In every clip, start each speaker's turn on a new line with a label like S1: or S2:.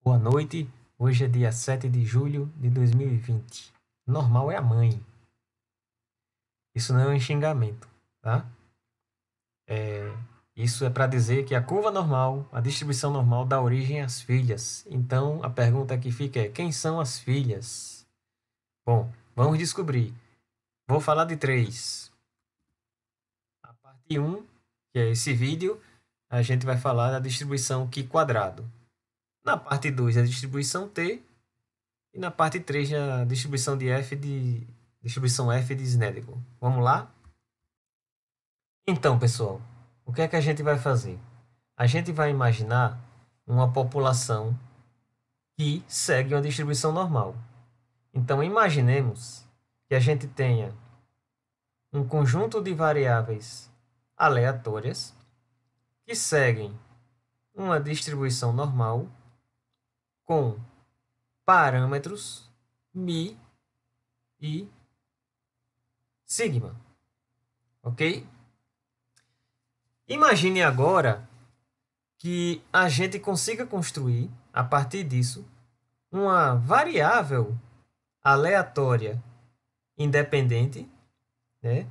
S1: Boa noite, hoje é dia 7 de julho de 2020. Normal é a mãe. Isso não é um xingamento, tá? Isso é para dizer que a curva normal, a distribuição normal, dá origem às filhas. Então, a pergunta que fica é: quem são as filhas? Bom, vamos descobrir. Vou falar de três. A parte 1, que é esse vídeo, a gente vai falar da distribuição Q quadrado. Na parte 2, a distribuição T. E na parte 3, a distribuição distribuição F de Snedecke. Vamos lá? Então, pessoal, o que é que a gente vai fazer? A gente vai imaginar uma população que segue uma distribuição normal. Então, imaginemos que a gente tenha um conjunto de variáveis aleatórias que seguem uma distribuição normal com parâmetros mi e sigma. Ok? Imagine agora que a gente consiga construir, a partir disso, uma variável aleatória independente, né?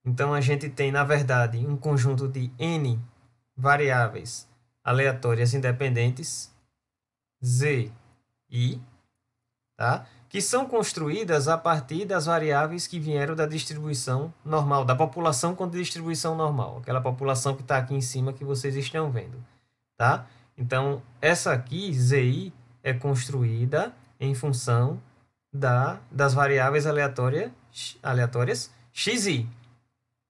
S1: Então, a gente tem, na verdade, um conjunto de n variáveis aleatórias independentes, z e, tá? Que são construídas a partir das variáveis que vieram da distribuição normal, da população com distribuição normal, aquela população que está aqui em cima que vocês estão vendo, tá? Então, essa aqui, zi, é construída em função das variáveis aleatórias xi.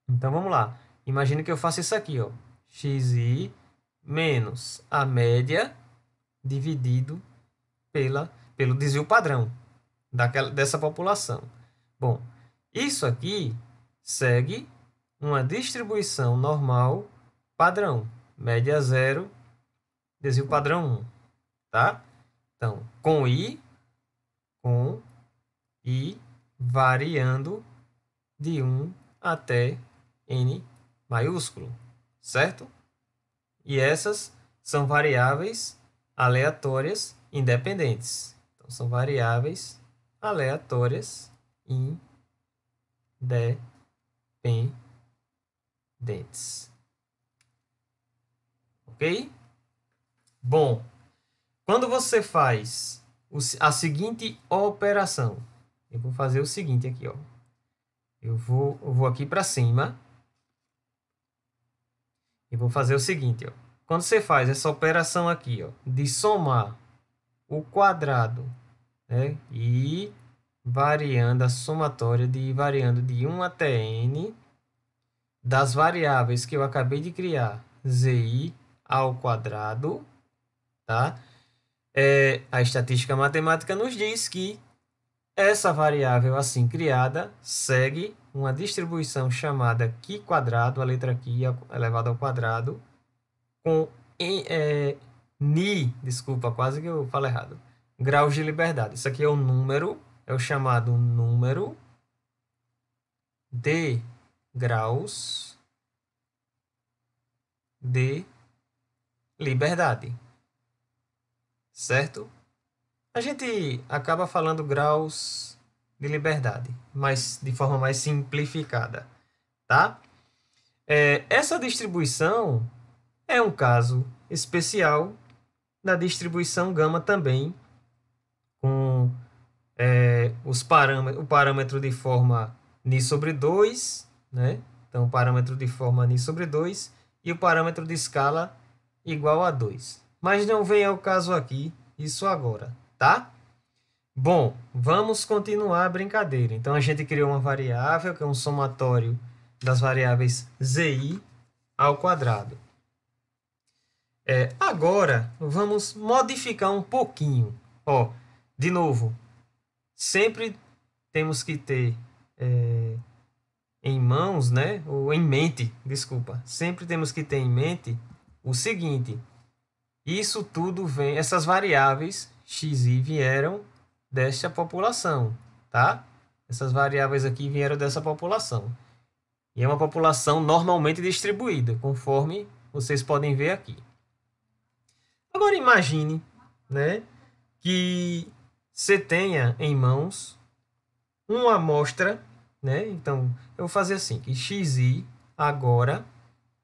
S1: Então, vamos lá. Imagine que eu faço isso aqui, ó. Xi menos a média dividido pelo desvio padrão dessa população. Bom, isso aqui segue uma distribuição normal padrão. Média 0, desvio padrão 1. Tá? Então, com I variando de 1 até N maiúsculo. Certo? E essas são variáveis aleatórias independentes. Então, são variáveis aleatórias independentes. Ok? Bom, quando você faz a seguinte operação, eu vou fazer o seguinte aqui, ó. Eu vou aqui para cima e vou fazer o seguinte, ó. Quando você faz essa operação aqui, ó, de somar o quadrado, né, e variando a somatória variando de 1 até n das variáveis que eu acabei de criar, zi ao quadrado, tá? A estatística matemática nos diz que essa variável assim criada segue uma distribuição chamada Q quadrado, a letra Q elevado ao quadrado, com desculpa, quase que eu falo errado, graus de liberdade. Isso aqui é o número, é o chamado número de graus de liberdade. Certo? A gente acaba falando graus de liberdade, mas de forma mais simplificada, tá? Essa distribuição é um caso especial da distribuição gama também, com o parâmetro de forma ni sobre 2, né? Então, o parâmetro de forma ni sobre 2 e o parâmetro de escala igual a 2. Mas não vem ao caso aqui, isso agora, tá? Bom, vamos continuar a brincadeira. Então, a gente criou uma variável, que é um somatório das variáveis zi ao quadrado. Agora, vamos modificar um pouquinho. Ó, de novo, sempre temos que ter em mãos, né? Ou em mente, desculpa. Sempre temos que ter em mente o seguinte. Isso tudo vem, essas variáveis xi vieram desta população, tá? Essas variáveis aqui vieram dessa população. E é uma população normalmente distribuída, conforme vocês podem ver aqui. Agora imagine né, que você tenha em mãos uma amostra, né? Então, eu vou fazer assim, que xi agora,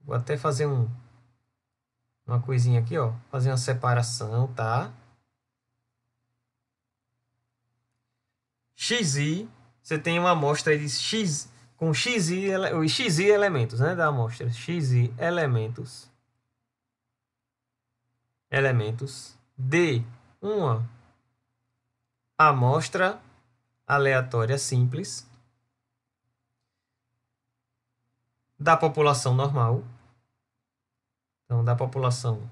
S1: vou até fazer uma coisinha aqui, ó, fazer uma separação, tá? xi, você tem uma amostra de x com xi, os xi elementos, né, da amostra, xi elementos de uma amostra aleatória simples da população normal. Então, da população,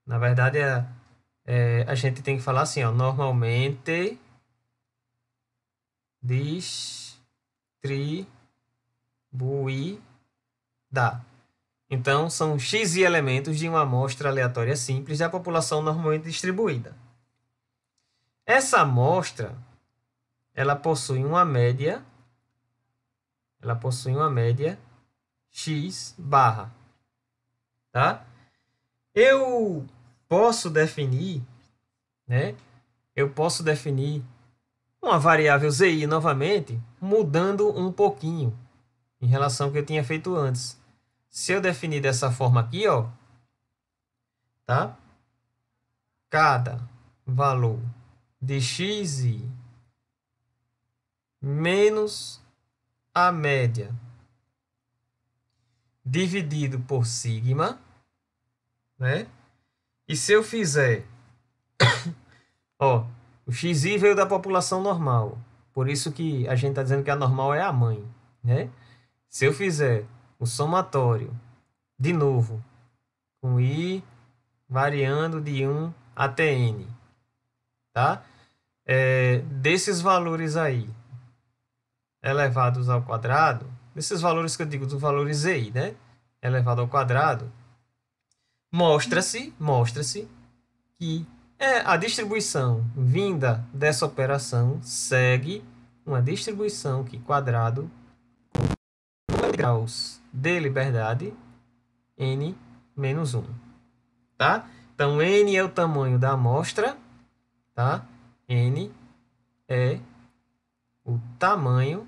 S1: na verdade, a gente tem que falar assim, ó, normalmente distribuída. Então, são x elementos de uma amostra aleatória simples da população normalmente distribuída. Essa amostra, ela possui uma média x barra, tá? Eu posso definir, né? Eu posso definir uma variável zi novamente, mudando um pouquinho em relação ao que eu tinha feito antes. Se eu definir dessa forma aqui, ó, tá? Cada valor de xi menos a média dividido por sigma, né? E se eu fizer, ó, o xi veio da população normal, por isso que a gente está dizendo que a normal é a mãe, né? Se eu fizer o somatório, de novo, com i variando de 1 até n, tá? Desses valores aí, elevados ao quadrado, desses valores que eu digo, dos valores zi, né? Elevado ao quadrado, mostra-se que a distribuição vinda dessa operação segue uma distribuição que quadrado com graus de liberdade n menos 1, tá? Então, n é o tamanho da amostra, tá? N é o tamanho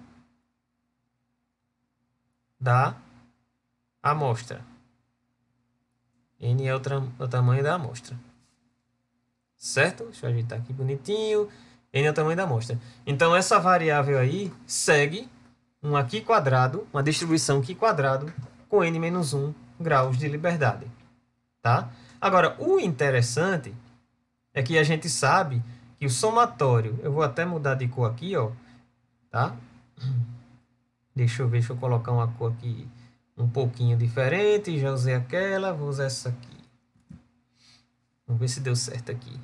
S1: da amostra. N é o tamanho da amostra. Certo? Deixa eu ajeitar aqui bonitinho. N é o tamanho da amostra. Então, essa variável aí segue um aqui quadrado, uma distribuição aqui quadrado com n menos 1 graus de liberdade. Tá? Agora, o interessante é que a gente sabe que o somatório, eu vou até mudar de cor aqui, ó, tá? Deixa eu ver, deixa eu colocar uma cor aqui um pouquinho diferente, já usei aquela, vou usar essa aqui. Vamos ver se deu certo aqui.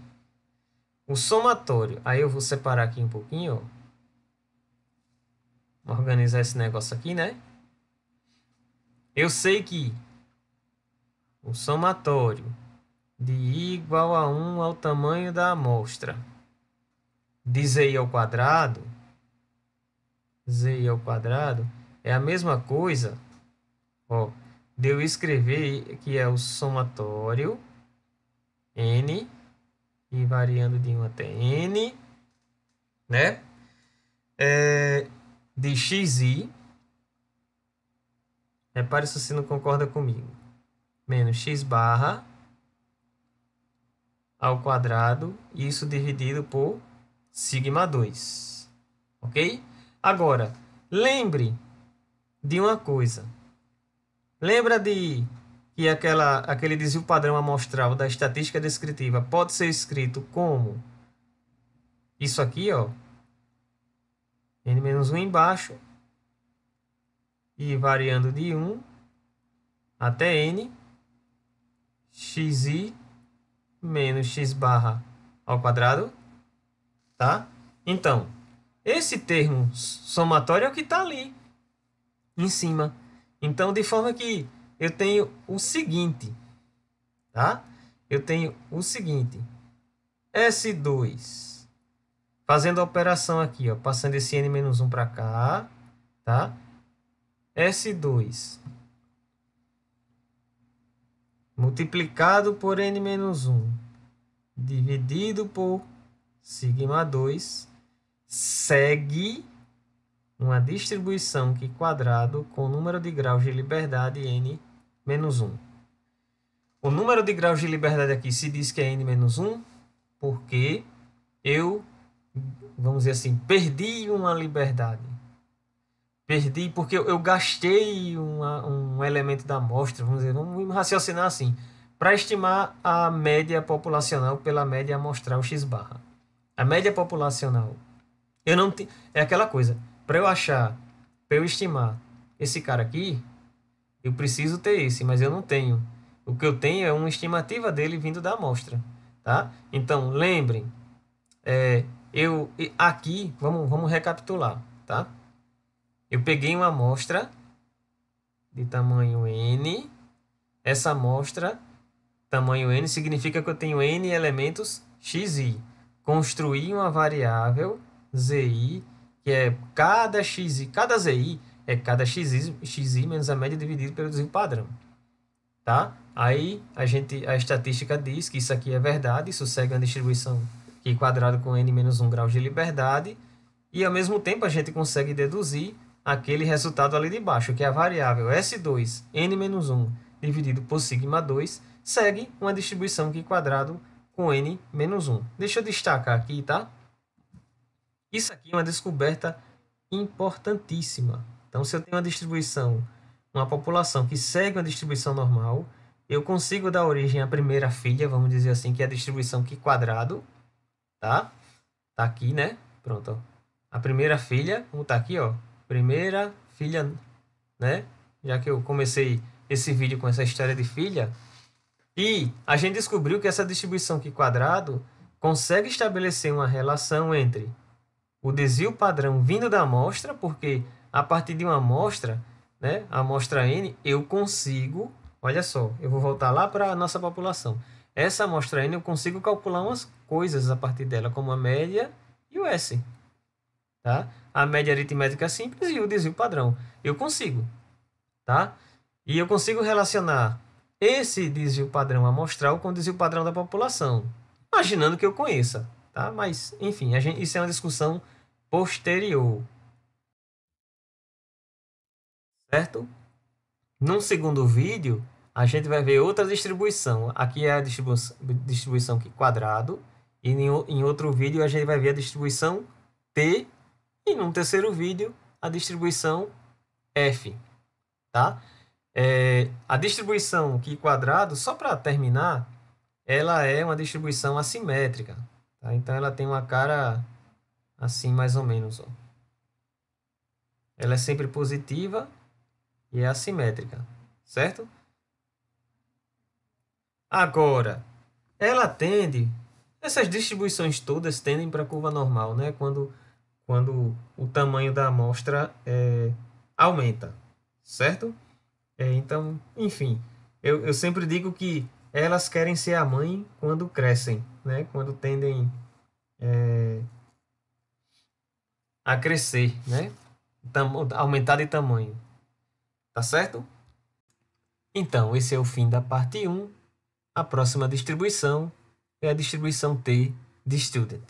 S1: O somatório, aí eu vou separar aqui um pouquinho, ó. Organizar esse negócio aqui, né? Eu sei que o somatório de i igual a 1 ao tamanho da amostra de zi ao quadrado, é a mesma coisa, ó, de eu escrever que é o somatório n, e variando de 1 até n, né? De xi, repare se você não concorda comigo, menos x barra ao quadrado, isso dividido por sigma 2, ok? Agora, lembre de uma coisa. Lembra de que aquele desvio padrão amostral da estatística descritiva pode ser escrito como isso aqui, ó, n-1 embaixo, e variando de 1 até n, xi menos x barra ao quadrado, tá? Então, esse termo somatório é o que está ali em cima. Então, de forma que eu tenho o seguinte, tá? Eu tenho o seguinte, S2, fazendo a operação aqui, ó, passando esse n-1 para cá, tá? S2 multiplicado por n-1 dividido por sigma 2 segue uma distribuição Q quadrado com número de graus de liberdade n menos 1. O número de graus de liberdade aqui se diz que é n menos 1 porque eu, vamos dizer assim, perdi uma liberdade. Perdi porque eu gastei um elemento da amostra, vamos raciocinar assim, para estimar a média populacional pela média amostral x barra. A média populacional, eu não é aquela coisa, para eu estimar esse cara aqui, eu preciso ter esse, mas eu não tenho. O que eu tenho é uma estimativa dele vindo da amostra, tá? Então, lembrem, aqui, vamos recapitular, tá? Eu peguei uma amostra de tamanho n. Essa amostra, tamanho n, significa que eu tenho n elementos xi. Construí uma variável zi, que é cada xi, cada zi é cada xi menos a média dividido pelo desvio padrão. Tá? Aí a estatística diz que isso aqui é verdade, isso segue uma distribuição Q quadrado com n menos 1 graus de liberdade, e ao mesmo tempo a gente consegue deduzir aquele resultado ali de baixo, que é a variável S2, n menos 1 dividido por sigma 2, segue uma distribuição Q quadrado com n menos 1. Deixa eu destacar aqui, tá? Isso aqui é uma descoberta importantíssima. Então, se eu tenho uma distribuição, uma população que segue uma distribuição normal, eu consigo dar origem à primeira filha, vamos dizer assim, que é a distribuição Q quadrado, tá? Tá aqui, né? Pronto, ó. A primeira filha, como tá aqui, ó. Primeira filha, né? Já que eu comecei esse vídeo com essa história de filha. E a gente descobriu que essa distribuição Q quadrado consegue estabelecer uma relação entre o desvio padrão vindo da amostra, porque a partir de uma amostra, né, a amostra N, eu consigo, olha só, eu vou voltar lá para a nossa população. Essa amostra N eu consigo calcular umas coisas a partir dela, como a média e o S. Tá? A média aritmética simples e o desvio padrão. Eu consigo. Tá? E eu consigo relacionar esse desvio padrão amostral com o desvio padrão da população, imaginando que eu conheça. Tá? Mas, enfim, isso é uma discussão posterior. Certo? Num segundo vídeo, a gente vai ver outra distribuição. Aqui é a distribuição Q quadrado. E em outro vídeo, a gente vai ver a distribuição T. E num terceiro vídeo, a distribuição F. Tá? A distribuição Q quadrado, só para terminar, ela é uma distribuição assimétrica. Tá? Então, ela tem uma cara assim, mais ou menos. Ó. Ela é sempre positiva e é assimétrica, certo? Agora, essas distribuições todas tendem para a curva normal, né? Quando o tamanho da amostra aumenta, certo? Então, enfim, eu sempre digo que elas querem ser a mãe quando crescem, né? Quando tendem a crescer, né? Aumentar de tamanho, tá certo? Então, esse é o fim da parte 1. A próxima distribuição é a distribuição T de Student.